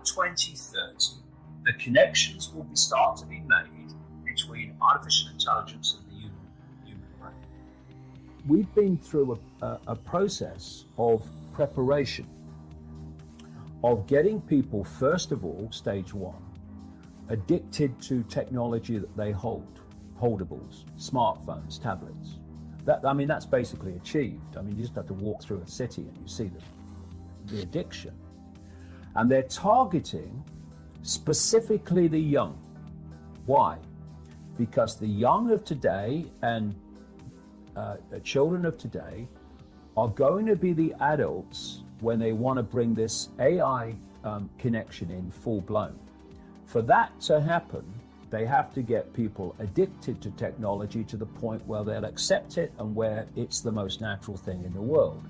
2030, the connections will start to be made between artificial intelligence and the human brain. We've been through a process of preparation, of getting people, first of all, stage one, addicted to technology that they hold, holdables, smartphones, tablets. That's basically achieved. You just have to walk through a city and you see the addiction. And they're targeting specifically the young. Why? Because the young of today and the children of today are going to be the adults when they want to bring this AI connection in full blown. For that to happen, they have to get people addicted to technology to the point where they'll accept it and where it's the most natural thing in the world.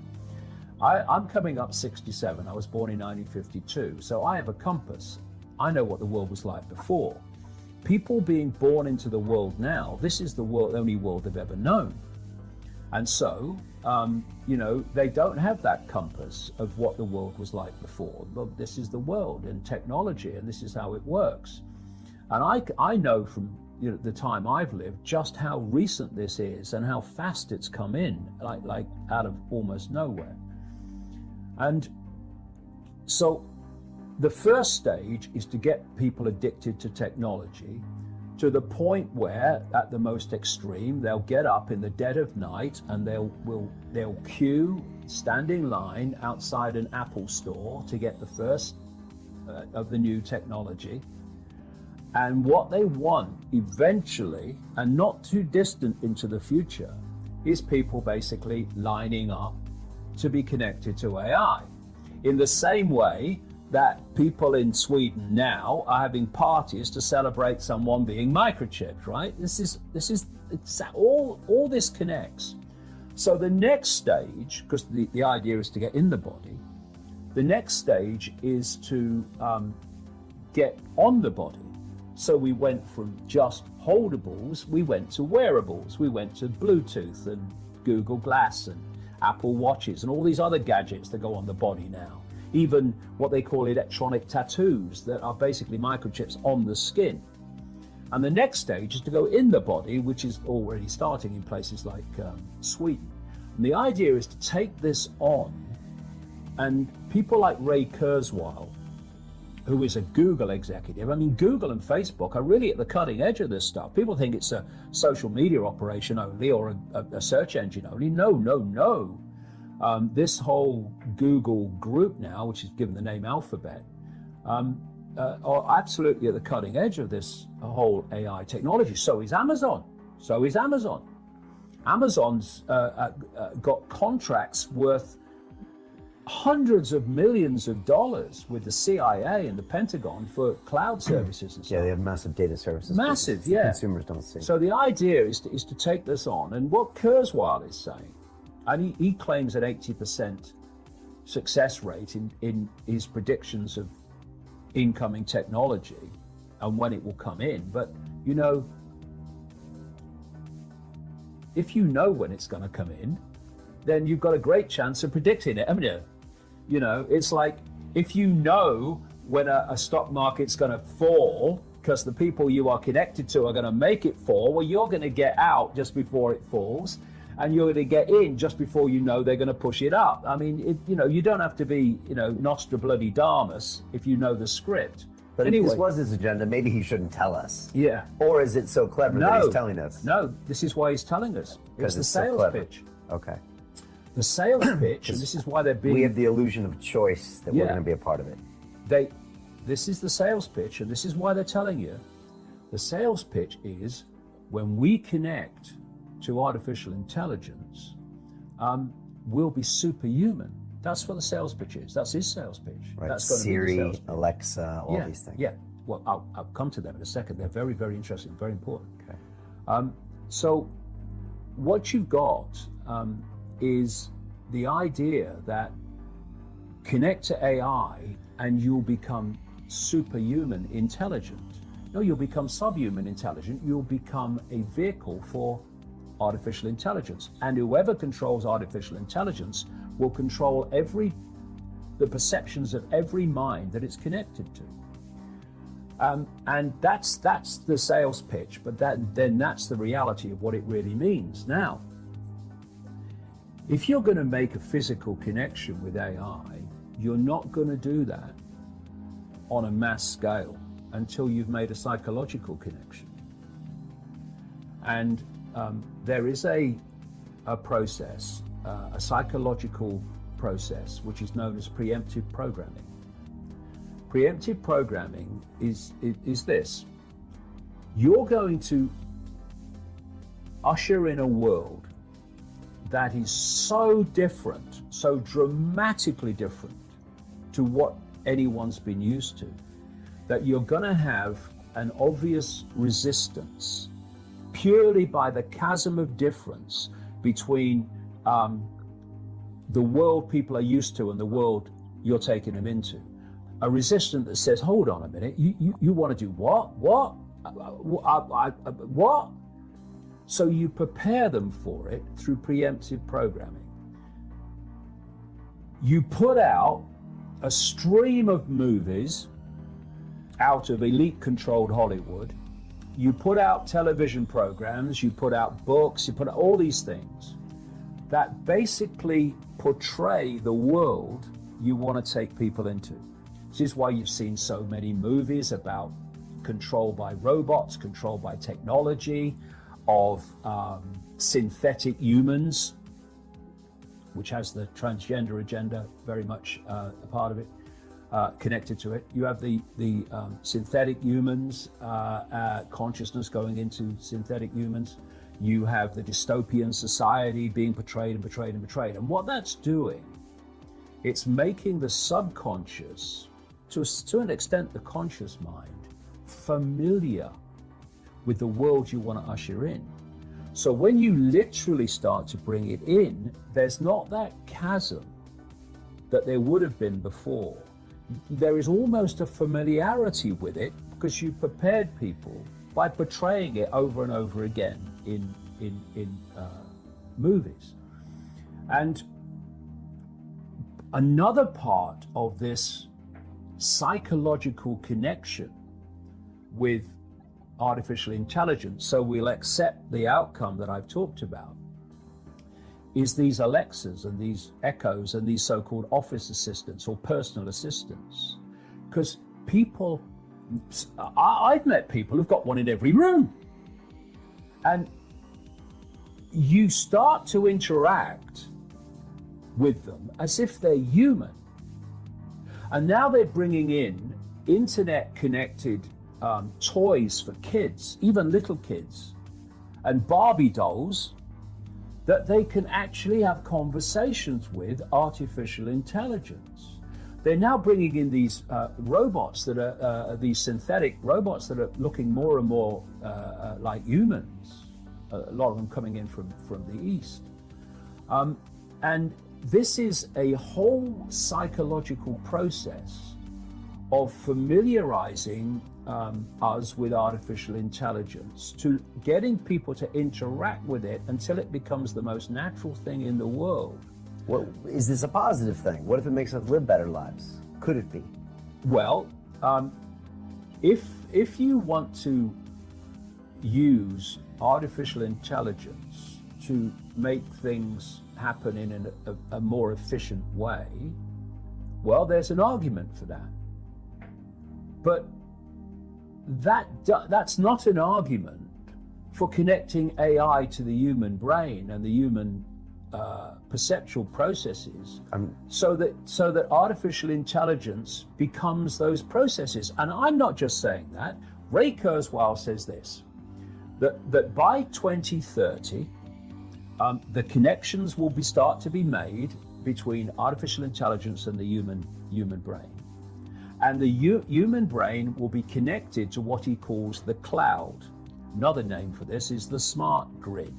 I'm coming up 67. I was born in 1952, so I have a compass. I know what the world was like before. People being born into the world now, this is the only world they've ever known. And so, they don't have that compass of what the world was like before. Well, this is the world and technology, and this is how it works. And I know from the time I've lived just how recent this is and how fast it's come in, like out of almost nowhere. And so the first stage is to get people addicted to technology to the point where, at the most extreme, they'll get up in the dead of night and they'll queue, stand in line outside an Apple store to get the first of the new technology. And what they want eventually, and not too distant into the future, is people basically lining up to be connected to AI. In the same way that people in Sweden now are having parties to celebrate someone being microchipped, right? It's all this connects. So the next stage, because the idea is to get in the body, the next stage is to get on the body. So we went from just holdables, we went to wearables, we went to Bluetooth and Google Glass and Apple Watches and all these other gadgets that go on the body now. Even what they call electronic tattoos that are basically microchips on the skin. And the next stage is to go in the body, which is already starting in places like Sweden. And the idea is to take this on, and people like Ray Kurzweil, who is a Google executive. Google and Facebook are really at the cutting edge of this stuff. People think it's a social media operation only or a search engine only. No. This whole Google group now, which is given the name Alphabet, are absolutely at the cutting edge of this whole AI technology. So is Amazon. Amazon's got contracts worth hundreds of millions of dollars with the CIA and the Pentagon for cloud services and stuff. Yeah, they have massive data services. Massive, yeah. Consumers don't see. So the idea is to take this on. And what Kurzweil is saying, and he claims an 80% success rate in his predictions of incoming technology and when it will come in. But, if you know when it's going to come in, then you've got a great chance of predicting it, haven't you? It's like if you know when a stock market's going to fall because the people you are connected to are going to make it fall, well, you're going to get out just before it falls, and you're going to get in just before they're going to push it up. You don't have to be, Nostradamus if you know the script. But anyway, if this was his agenda, maybe he shouldn't tell us. Yeah. Or is it so clever that he's telling us? No, this is why he's telling us. It's the sales pitch. Okay. The sales pitch, and this is why they're being... We have the illusion of choice that we're going to be a part of it. This is the sales pitch, and this is why they're telling you. The sales pitch is when we connect to artificial intelligence, we'll be superhuman. That's what the sales pitch is. That's his sales pitch. Right. That's going Siri, to be the sales pitch. Alexa, all these things. Yeah. Well, I'll come to them in a second. They're very, very interesting, very important. Okay. So what you've got is the idea that connect to AI and you'll become superhuman intelligent. No, you'll become subhuman intelligent. You'll become a vehicle for artificial intelligence. And whoever controls artificial intelligence will control every the perceptions of every mind that it's connected to. And that's the sales pitch, but then that's the reality of what it really means. Now, if you're going to make a physical connection with AI, you're not going to do that on a mass scale until you've made a psychological connection. And there is a process, a psychological process, which is known as preemptive programming. Preemptive programming is this. You're going to usher in a world that is so different, so dramatically different to what anyone's been used to, that you're going to have an obvious resistance purely by the chasm of difference between the world people are used to and the world you're taking them into. A resistance that says, hold on a minute, you want to do what? What? So you prepare them for it through preemptive programming. You put out a stream of movies out of elite-controlled Hollywood. You put out television programs, you put out books, you put out all these things that basically portray the world you want to take people into. This is why you've seen so many movies about control by robots, control by technology, of synthetic humans, which has the transgender agenda very much a part of it, connected to it. You have the synthetic humans, consciousness going into synthetic humans. You have the dystopian society being portrayed and portrayed and portrayed. And what that's doing, it's making the subconscious, to an extent the conscious mind, familiar with the world you want to usher in. So when you literally start to bring it in, there's not that chasm that there would have been before. There is almost a familiarity with it because you prepared people by portraying it over and over again in movies. And another part of this psychological connection with artificial intelligence, so we'll accept the outcome that I've talked about, is these Alexas and these Echoes and these so-called office assistants or personal assistants. Because people, I've met people who've got one in every room. And you start to interact with them as if they're human. And now they're bringing in internet-connected toys for kids, even little kids, and Barbie dolls that they can actually have conversations with artificial intelligence. They're now bringing in these robots that are these synthetic robots that are looking more and more like humans. A lot of them coming in from the East. And this is a whole psychological process of familiarizing us with artificial intelligence, to getting people to interact with it until it becomes the most natural thing in the world. Well, is this a positive thing? What if it makes us live better lives? Could it be? Well, if you want to use artificial intelligence to make things happen in a more efficient way, well, there's an argument for that. But that's not an argument for connecting AI to the human brain and the human perceptual processes, so that artificial intelligence becomes those processes. And I'm not just saying that. Ray Kurzweil says this, that by 2030, the connections will start to be made between artificial intelligence and the human brain. And the human brain will be connected to what he calls the cloud. Another name for this is the smart grid,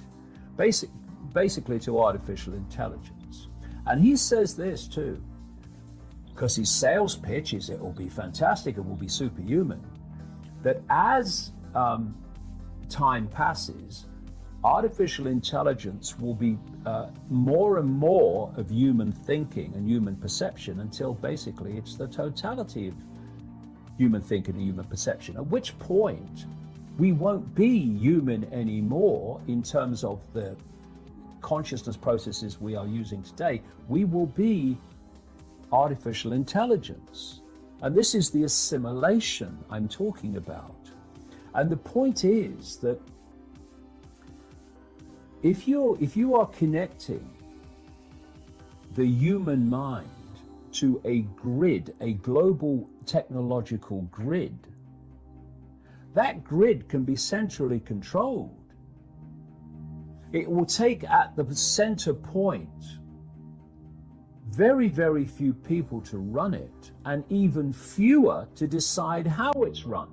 basically to artificial intelligence. And he says this too, because his sales pitch is it will be fantastic, it will be superhuman, that as time passes, artificial intelligence will be more and more of human thinking and human perception until basically it's the totality of human thinking and human perception, at which point we won't be human anymore in terms of the consciousness processes we are using today. We will be artificial intelligence. And this is the assimilation I'm talking about. And the point is that if you are connecting the human mind to a grid, a global technological grid, that grid can be centrally controlled. It will take at the center point very, very few people to run it, and even fewer to decide how it's run.